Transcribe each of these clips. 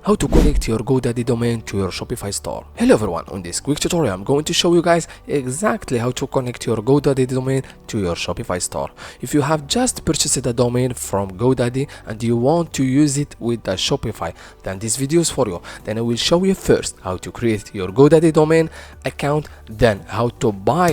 how to connect your GoDaddy domain to your Shopify store. Hello everyone, on this quick tutorial I'm going to show you guys exactly how to connect your GoDaddy domain to your Shopify store. If you have just purchased a domain from GoDaddy and you want to use it with the Shopify, then this video is for you. Then I will show you first how to create your GoDaddy domain account, then how to buy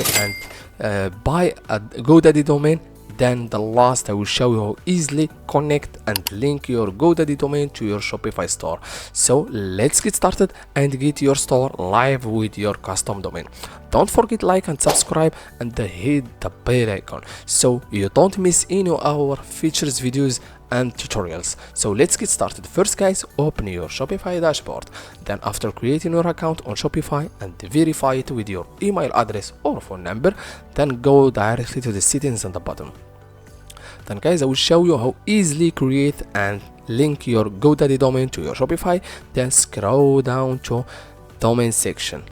a GoDaddy domain. Then the last I will show you how easily connect and link your GoDaddy domain to your Shopify store. So let's get started and get your store live with your custom domain. Don't forget like and subscribe and hit the bell icon so you don't miss any of our features, videos and tutorials. So let's get started. First guys, open your Shopify dashboard. Then after creating your account on Shopify and verify it with your email address or phone number, then go directly to the settings on the bottom. Then guys, I will show you how easily create and link your GoDaddy domain to your Shopify. Then scroll down to domain section,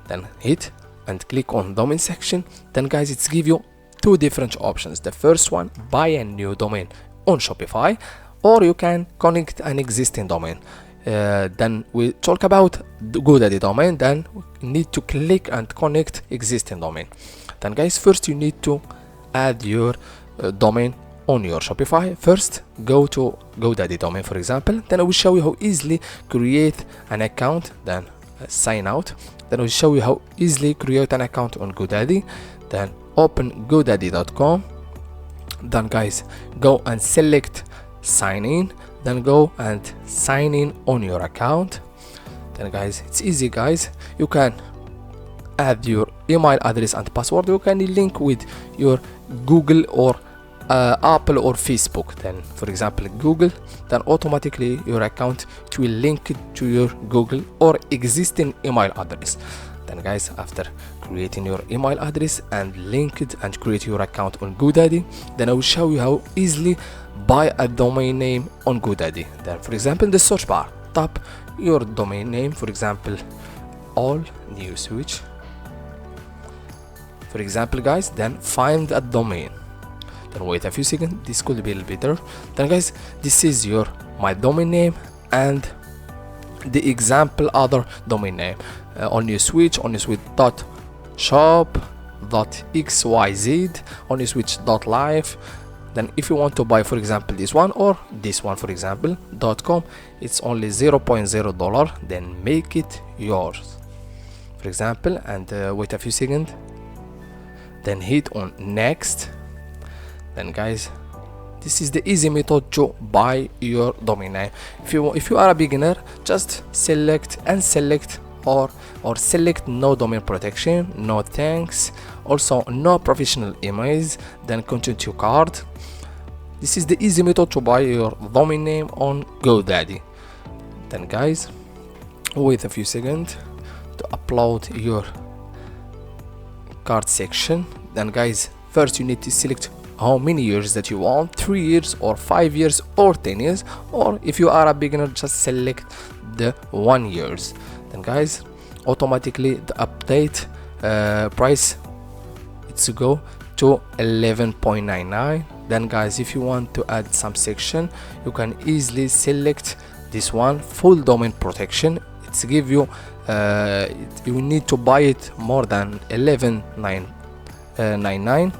then hit and click on domain section. Then guys, it's give you two different options. The first one, buy a new domain on Shopify, or you can connect an existing domain. Then we talk about the GoDaddy domain. Then you need to click and connect existing domain. Then guys, first you need to add your domain on your Shopify. First go to GoDaddy domain, for example. Then I will show you how easily create an account, then sign out. Then I will show you how easily create an account on GoDaddy. Then open godaddy.com. Then guys, go and select sign in, then go and sign in on your account. Then guys, it's easy guys, you can add your email address and password. You can link with your Google or Apple or Facebook. Then for example Google, then automatically your account, it will link it to your Google or existing email address. Then guys, after creating your email address and link it and create your account on GoDaddy, then I will show you how easily buy a domain name on GoDaddy. Then for example, in the search bar, type your domain name, for example all new switch, for example guys. Then find a domain, then wait a few seconds, this could be a little better. Then guys, this is your my domain name and the example other domain name, on your switch, on your switch.shop.xyz, on your switch.live. Then if you want to buy, for example, this one or this one, for example .com, it's only $0.0, then make it yours, for example, and wait a few seconds, then hit on next. Then guys, this is the easy method to buy your domain name. If you are a beginner, just select or select no domain protection, no thanks, also no professional emails, then continue to cart. This is the easy method to buy your domain name on GoDaddy. Then guys, wait a few seconds to upload your cart section. Then guys, first you need to select how many years that you want, 3 years or 5 years or 10 years, or if you are a beginner, just select the 1 years. Then guys, automatically the update price, it's go to $11.99. Then guys, if you want to add some section, you can easily select this one, full domain protection. It's give you you need to buy it more than $11.99.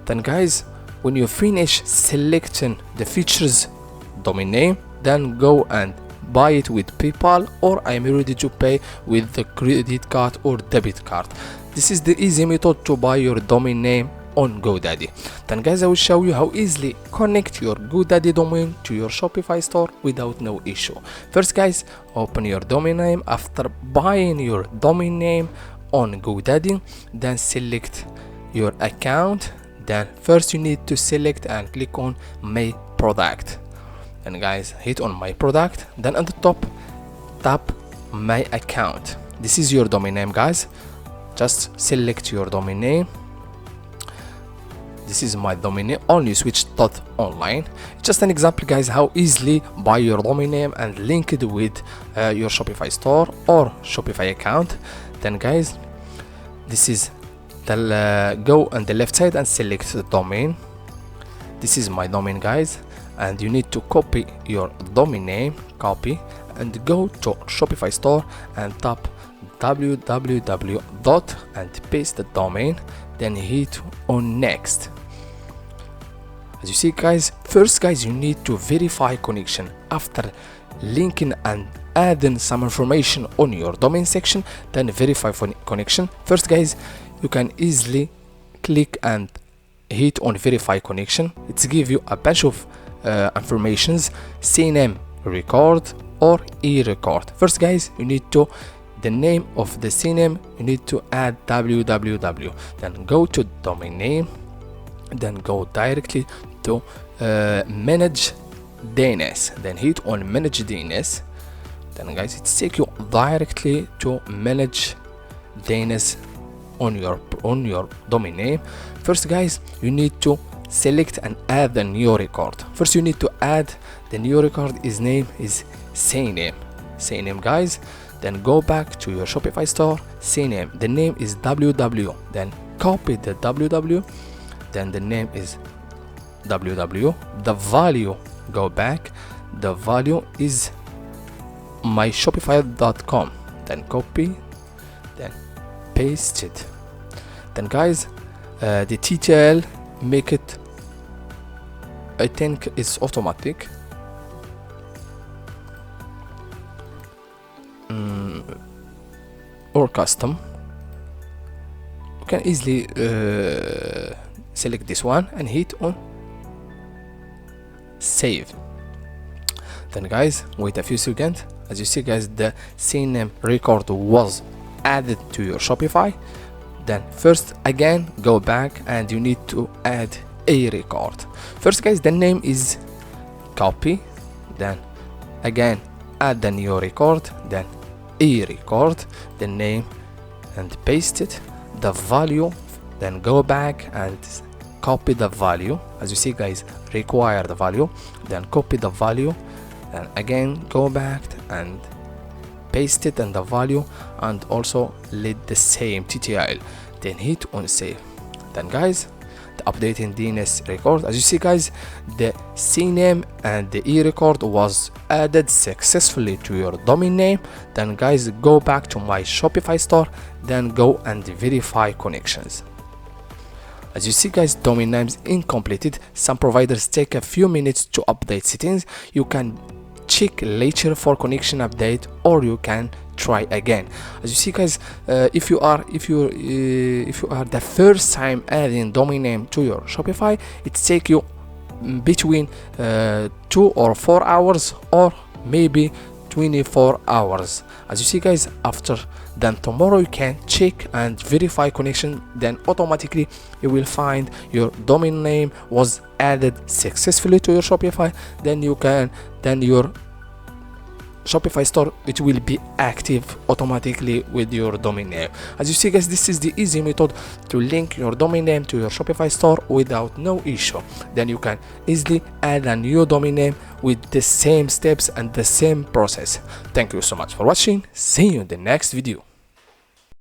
Then guys, when you finish selecting the features domain name, then go and buy it with PayPal, or I'm ready to pay with the credit card or debit card. This is the easy method to buy your domain name on GoDaddy. Then guys, I will show you how easily connect your GoDaddy domain to your Shopify store without no issue. First guys, open your domain name. After buying your domain name on GoDaddy, then select your account. Then first you need to select and click on my product, and guys, hit on my product. Then at the top, tap my account. This is your domain name guys, just select your domain name. This is my domain name, only switch.online. Just an example guys, how easily buy your domain name and link it with your Shopify store or Shopify account. Then guys, this is go on the left side and select the domain. This is my domain guys, and you need to copy your domain name, copy, and go to Shopify store and type www dot and paste the domain, then hit on next. As you see guys, first guys, you need to verify connection. After linking and adding some information on your domain section, then verify for connection. First guys, you can easily click and hit on verify connection. It's give you a bunch of informations: CNAME record or e-record. First guys, you need to the name of the CNAME, you need to add www, then go to domain name, then go directly to manage DNS, then hit on manage DNS. Then guys, it takes you directly to manage DNS on your domain name. First guys, you need to select and add a new record. First you need to add the new record. His name is CNAME guys. Then go back to your Shopify store, CNAME, the name is www, then copy the www, then the name is www, the value, go back, the value is myshopify.com, then copy, then paste it. Then guys, the TTL, make it, I think it's automatic, or custom. You can easily select this one and hit on save. Then guys, wait a few seconds. As you see guys, the CNAME record was added to your Shopify. Then first again go back and you need to add a record. First guys, the name is copy, then again add the new record, then a record, the name, and paste it, the value, then go back and copy the value. As you see guys, require the value, then copy the value, and again go back and paste it and the value, and also let the same TTL, then hit on save. Then guys, the updating DNS record, as you see guys, the CNAME and the e-record was added successfully to your domain name. Then guys, go back to my Shopify store, then go and verify connections. As you see guys, domain names incompleted. Some providers take a few minutes to update settings. You can check later for connection update, or you can try again. As you see guys, if you are the first time adding domain name to your Shopify, it takes you between 2 or 4 hours, or maybe 24 hours. As you see guys, after then tomorrow you can check and verify connection, then automatically you will find your domain name was added successfully to your Shopify. Then your Shopify store, it will be active automatically with your domain name. As you see guys, this is the easy method to link your domain name to your Shopify store without no issue. Then you can easily add a new domain name with the same steps and the same process. Thank you so much for watching. See you in the next video.